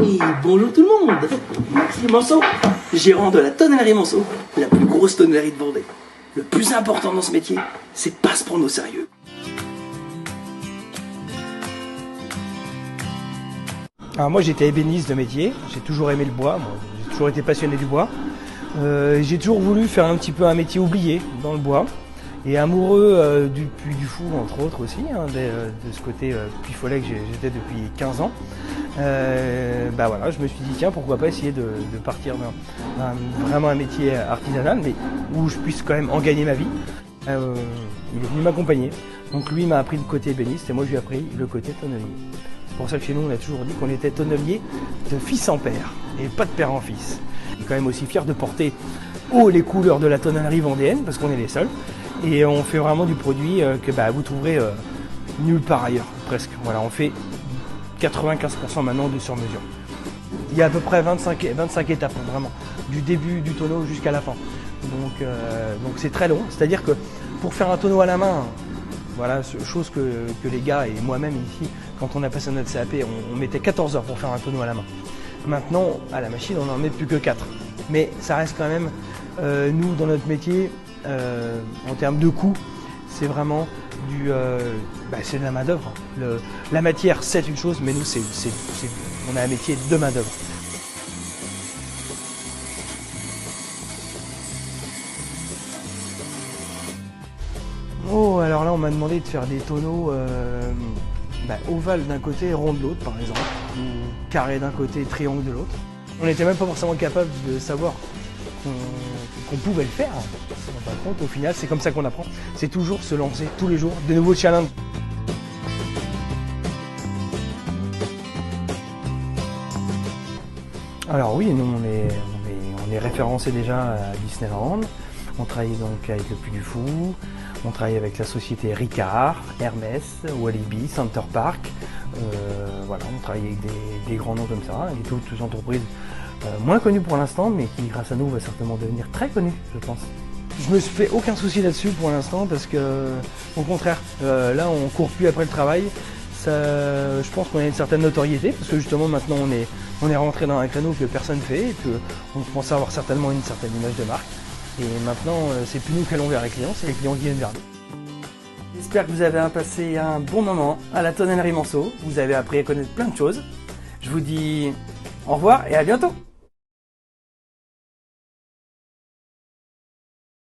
Oui, bonjour tout le monde. Maxime Manceau, gérant de la tonnellerie Manceau, la plus grosse tonnellerie de Vendée. Le plus important dans ce métier, c'est pas se prendre au sérieux. Alors moi j'étais ébéniste de métier, j'ai toujours aimé le bois, j'ai toujours été passionné du bois. J'ai toujours voulu faire un petit peu un métier oublié dans le bois et amoureux du Puy du Fou entre autres aussi, de ce côté Puy Follet que j'étais depuis 15 ans. Voilà, je me suis dit tiens pourquoi pas essayer de partir d'un vraiment un métier artisanal mais où je puisse quand même en gagner ma vie. Il est venu m'accompagner, donc lui m'a appris le côté ébéniste et moi je lui ai appris le côté tonnelier. C'est pour ça que chez nous on a toujours dit qu'on était tonnelier de fils en père et pas de père en fils. On est quand même aussi fier de porter haut les couleurs de la tonnellerie vendéenne parce qu'on est les seuls et on fait vraiment du produit que vous trouverez nulle part ailleurs presque. Voilà, on fait 95% maintenant de sur-mesure. Il y a à peu près 25 étapes vraiment, du début du tonneau jusqu'à la fin. Donc c'est très long, c'est-à-dire que pour faire un tonneau à la main, voilà, chose que les gars et moi-même ici, quand on a passé notre CAP, on mettait 14 heures pour faire un tonneau à la main. Maintenant, à la machine, on n'en met plus que 4. Mais ça reste quand même, nous, dans notre métier, en termes de coût, c'est vraiment c'est de la main d'œuvre. La matière, c'est une chose, mais nous, on a un métier de main d'œuvre. Oh, alors là, on m'a demandé de faire des tonneaux ovales d'un côté et ronds de l'autre, par exemple, ou carrés d'un côté, triangle de l'autre. On n'était même pas forcément capable de savoir qu'on pouvait le faire. Par contre, au final, c'est comme ça qu'on apprend. C'est toujours se lancer tous les jours de nouveaux challenges. Alors oui, nous on est référencé déjà à Disneyland. On travaille donc avec le Puy du Fou. On travaille avec la société Ricard, Hermès, Walibi, Center Park. On travaille avec des grands noms comme ça, et toutes les entreprises moins connues pour l'instant, mais qui grâce à nous va certainement devenir très connues, je pense. Je me suis fait aucun souci là-dessus pour l'instant parce que, au contraire, là on court plus après le travail. Je pense qu'on a une certaine notoriété parce que justement maintenant on est rentré dans un créneau que personne fait et qu'on pense avoir certainement une certaine image de marque. Et maintenant, c'est plus nous qui allons vers les clients, c'est les clients qui viennent vers nous. J'espère que vous avez passé un bon moment à la tonnellerie Manceau. Vous avez appris à connaître plein de choses. Je vous dis au revoir et à bientôt.